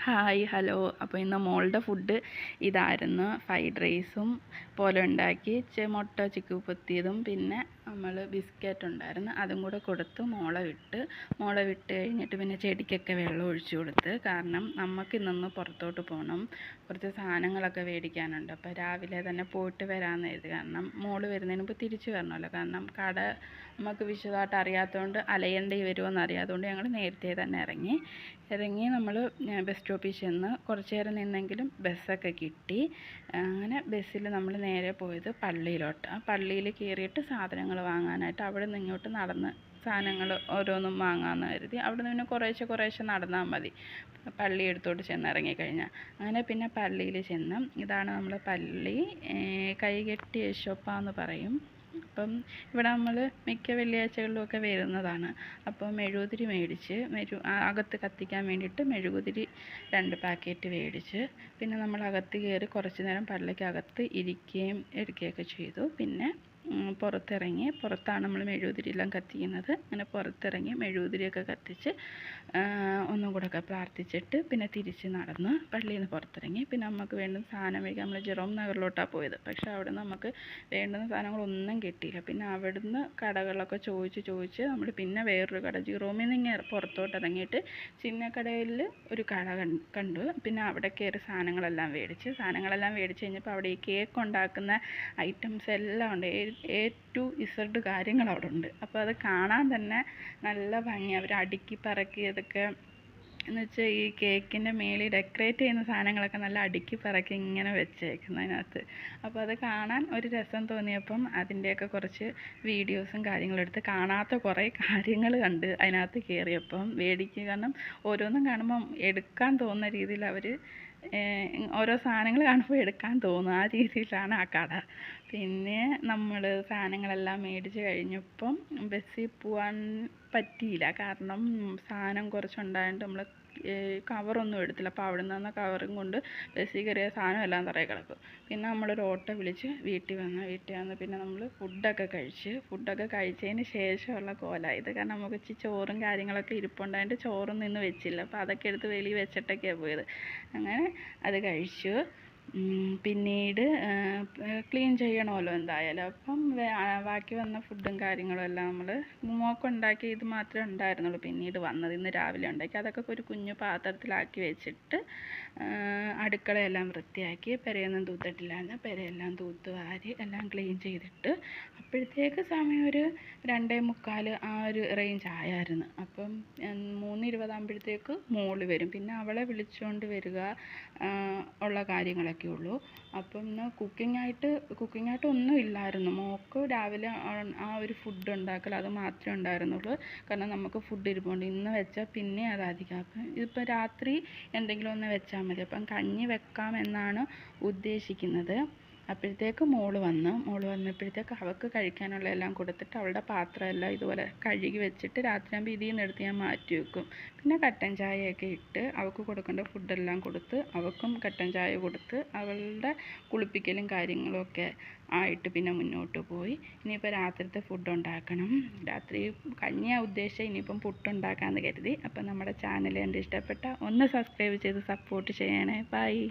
Hi hello. അപ്പോൾ ഇന്ന് മോളുടെ ഫുഡ് ഇതായിരുന്നു. ഫ്രൈഡ് റൈസും പോലെ ഉണ്ടാക്കി മുട്ട ചിക്കു പൊത്തിയതും പിന്നെ നമ്മൾ ബിസ്ക്കറ്റ് ഉണ്ടായിരുന്നു, അതും കൂടെ കൊടുത്ത് മോളെ വിട്ട് കഴിഞ്ഞിട്ട് പിന്നെ ചെടിക്കൊക്കെ വെള്ളം ഒഴിച്ചു കൊടുത്ത്. കാരണം നമുക്ക് ഇന്നൊന്ന് പുറത്തോട്ട് പോകണം, കുറച്ച് സാധനങ്ങളൊക്കെ മേടിക്കാനുണ്ട്. അപ്പോൾ രാവിലെ തന്നെ പോയിട്ട് വരാമെന്ന് കരുതി. കാരണം മോള് വരുന്നതിന് മുമ്പ് തിരിച്ചു വരണമല്ലോ. കാരണം കട നമുക്ക് വിശദമായിട്ട് അറിയാത്തതുകൊണ്ട് അലയേണ്ടി വരുമോ അറിയാത്തതുകൊണ്ട് ഞങ്ങൾ നേരത്തെ തന്നെ ഇറങ്ങി നമ്മൾ ബസ് സ്റ്റോപ്പിൽ ചെന്ന് കുറച്ച് നേരം നിന്നെങ്കിലും ബസ്സൊക്കെ കിട്ടി. അങ്ങനെ ബസ്സിൽ നമ്മൾ നേരെ പോയത് പള്ളിയിലോട്ട്. ആ പള്ളിയിൽ കയറിയിട്ട് സാധനങ്ങൾ വാങ്ങാനായിട്ട് അവിടെ നിന്ന് ഇങ്ങോട്ട് നടന്ന് സാധനങ്ങൾ ഓരോന്നും വാങ്ങാമെന്ന് കരുതി. അവിടെ നിന്ന് പിന്നെ കുറേശ്ശെ നടന്നാൽ മതി പള്ളി അടുത്തോട്ട് ചെന്നിറങ്ങിക്കഴിഞ്ഞാൽ. അങ്ങനെ പിന്നെ പള്ളിയിൽ ചെന്ന്, ഇതാണ് നമ്മൾ പള്ളി, കൈകെട്ടി യേശോപ്പ എന്ന് പറയും. അപ്പം ഇവിടെ നമ്മൾ മിക്ക വെള്ളിയാഴ്ചകളിലുമൊക്കെ വരുന്നതാണ്. അപ്പോൾ മെഴുകുതിരി മേടിച്ച് അകത്ത് കത്തിക്കാൻ വേണ്ടിയിട്ട് മെഴുകുതിരി 2 പാക്കറ്റ് മേടിച്ച് പിന്നെ നമ്മൾ അകത്ത് കയറി കുറച്ച് നേരം പള്ളിക്കകത്ത് ഇരിക്കുകയും എടുക്കുകയൊക്കെ ചെയ്തു. പിന്നെ പുറത്താണ് നമ്മൾ മെഴുകുതിരിയെല്ലാം കത്തിക്കുന്നത്. അങ്ങനെ പുറത്തിറങ്ങി മെഴുകുതിരിയൊക്കെ കത്തിച്ച് ഒന്നും കൂടെ ഒക്കെ പ്രാർത്ഥിച്ചിട്ട് പിന്നെ തിരിച്ച് നടന്ന് പള്ളിയിൽ നിന്ന് പുറത്തിറങ്ങി. പിന്നെ നമുക്ക് വേണ്ടുന്ന സാധനം മേടിക്കാൻ നമ്മൾ ജെറോം നഗറിലോട്ടാണ് പോയത്. പക്ഷേ അവിടെ നിന്ന് നമുക്ക് വേണ്ടുന്ന സാധനങ്ങളൊന്നും കിട്ടിയില്ല. പിന്നെ അവിടുന്ന് കടകളൊക്കെ ചോദിച്ച് നമ്മൾ പിന്നെ വേറൊരു കട, ജെറോമിൽ നിന്ന് ഇങ്ങനെ പുറത്തോട്ട് ഇറങ്ങിയിട്ട് ചിന്നക്കടയിൽ ഒരു കട കണ്ടു. പിന്നെ അവിടെ കയറി സാധനങ്ങളെല്ലാം മേടിച്ച് കഴിഞ്ഞപ്പോൾ അവിടെ ഈ കേക്ക് ഉണ്ടാക്കുന്ന ഐറ്റംസ് എല്ലാം ഉണ്ട്. A to Z കാര്യങ്ങൾ അവിടെ ഉണ്ട്. അപ്പോൾ അത് കാണാൻ തന്നെ നല്ല ഭംഗി. അവർ അടുക്കി പറക്കി അതൊക്കെ എന്ന് വെച്ചാൽ ഈ കേക്കിൻ്റെ മേളിൽ ഡെക്കറേറ്റ് ചെയ്യുന്ന സാധനങ്ങളൊക്കെ നല്ല അടുക്കി പറക്കി ഇങ്ങനെ വെച്ചേക്കുന്നതിനകത്ത്. അപ്പോൾ അത് കാണാൻ ഒരു രസം തോന്നിയപ്പം അതിൻ്റെയൊക്കെ കുറച്ച് വീഡിയോസും കാര്യങ്ങളും എടുത്ത് കാണാത്ത കുറേ കാര്യങ്ങൾ കണ്ട് അതിനകത്ത് കയറിയപ്പം മേടിക്കുക. കാരണം ഓരോന്നും കാണുമ്പം എടുക്കാൻ തോന്നുന്ന രീതിയിൽ അവർ ഓരോ സാധനങ്ങൾ കാണുമ്പോൾ എടുക്കാൻ തോന്നും, ആ രീതിയിലാണ് ആ കട. പിന്നെ നമ്മൾ സാധനങ്ങളെല്ലാം മേടിച്ച് കഴിഞ്ഞപ്പം ബസ്സിൽ പോകാൻ പറ്റിയില്ല. കാരണം സാധനം കുറച്ചുണ്ടായതുകൊണ്ട് നമ്മൾ കവറൊന്നും എടുത്തില്ല. അപ്പോൾ അവിടെ നിന്ന് കവറും കൊണ്ട് ബസ്സിൽ കയറിയ സാധനം എല്ലാം തറയിൽ കിടക്കും. പിന്നെ നമ്മളൊരു ഓട്ടോ വിളിച്ച് വീട്ടിൽ വന്ന് പിന്നെ നമ്മൾ ഫുഡൊക്കെ കഴിച്ചതിന് ശേഷമുള്ള കോലമായത്. കാരണം നമുക്ക് ഇച്ചിരി ചോറും കാര്യങ്ങളൊക്കെ ഇരിപ്പുണ്ടായിട്ട് ചോറൊന്നും ഇന്ന് വെച്ചില്ല. അപ്പോൾ അതൊക്കെ എടുത്ത് വെളിയിൽ വെച്ചിട്ടൊക്കെയാണ് പോയത്. അങ്ങനെ അത് കഴിച്ചു. പിന്നീട് ക്ലീൻ ചെയ്യണമല്ലോ എന്തായാലും. അപ്പം ബാക്കി വന്ന ഫുഡും കാര്യങ്ങളും എല്ലാം നമ്മൾ മോക്കുണ്ടാക്കി ഇത് മാത്രമേ ഉണ്ടായിരുന്നുള്ളൂ പിന്നീട് വന്നത്. ഇന്ന് രാവിലെ ഉണ്ടാക്കി അതൊക്കെ ഒരു കുഞ്ഞു പാത്രത്തിലാക്കി വെച്ചിട്ട് അടുക്കളയെല്ലാം വൃത്തിയാക്കി. പെരയൊന്നും തൂത്തിട്ടില്ലായിരുന്നു, പെരയെല്ലാം തൂത്ത് വാരി എല്ലാം ക്ലീൻ ചെയ്തിട്ട് അപ്പോഴത്തേക്ക് സമയം ഒരു 2:45 ആ ഒരു റേഞ്ച് ആയായിരുന്നു. അപ്പം 3:20 ആകുമ്പോഴത്തേക്ക് മോള് വരും. പിന്നെ അവളെ വിളിച്ചുകൊണ്ട് വരിക ഉള്ള കാര്യങ്ങളൊക്കെ ഉള്ളൂ. അപ്പം ഇന്ന് കുക്കിങ്ങായിട്ട് ഒന്നും ഇല്ലായിരുന്നു. മോൾക്ക് രാവിലെ ആ ഒരു ഫുഡ് ഉണ്ടാക്കൽ അത് മാത്രമേ ഉണ്ടായിരുന്നുള്ളൂ. കാരണം നമുക്ക് ഫുഡ് ഇരിപ്പുണ്ട്, ഇന്ന് വെച്ചാൽ പിന്നെ അത് അധികം. അപ്പം ഇതിപ്പോൾ രാത്രി എന്തെങ്കിലും ഒന്ന് വെച്ചാൽ മതി. അപ്പം കഞ്ഞി വെക്കാം എന്നാണ് ഉദ്ദേശിക്കുന്നത്. അപ്പോഴത്തേക്ക് മോള് വന്നപ്പോഴത്തേക്ക് അവൾക്ക് കഴിക്കാനുള്ള എല്ലാം കൊടുത്തിട്ട് അവളുടെ പാത്രമെല്ലാം ഇതുപോലെ കഴുകി വെച്ചിട്ട് രാത്രിയാകുമ്പോൾ ഇതിൽ നിന്ന് എടുത്ത് ഞാൻ മാറ്റി വെക്കും. പിന്നെ കട്ടൻ ചായയൊക്കെ ഇട്ട് അവൾക്ക് കൊടുക്കേണ്ട ഫുഡെല്ലാം കൊടുത്ത് അവൾക്കും കട്ടൻ ചായ കൊടുത്ത് അവളുടെ കുളിപ്പിക്കലും കാര്യങ്ങളുമൊക്കെ ആയിട്ട് പിന്നെ മുന്നോട്ട് പോയി. ഇനിയിപ്പോൾ രാത്രിത്തെ ഫുഡ് ഉണ്ടാക്കണം. രാത്രി കഞ്ഞിയാണ് ഉദ്ദേശിച്ചത്, ഇനിയിപ്പം പുട്ടുണ്ടാക്കാമെന്ന് കരുതി. അപ്പം നമ്മുടെ ചാനൽ എൻ്റെ ഇഷ്ടപ്പെട്ട ഒന്ന് സബ്സ്ക്രൈബ് ചെയ്ത് സപ്പോർട്ട് ചെയ്യണേ. ബൈ.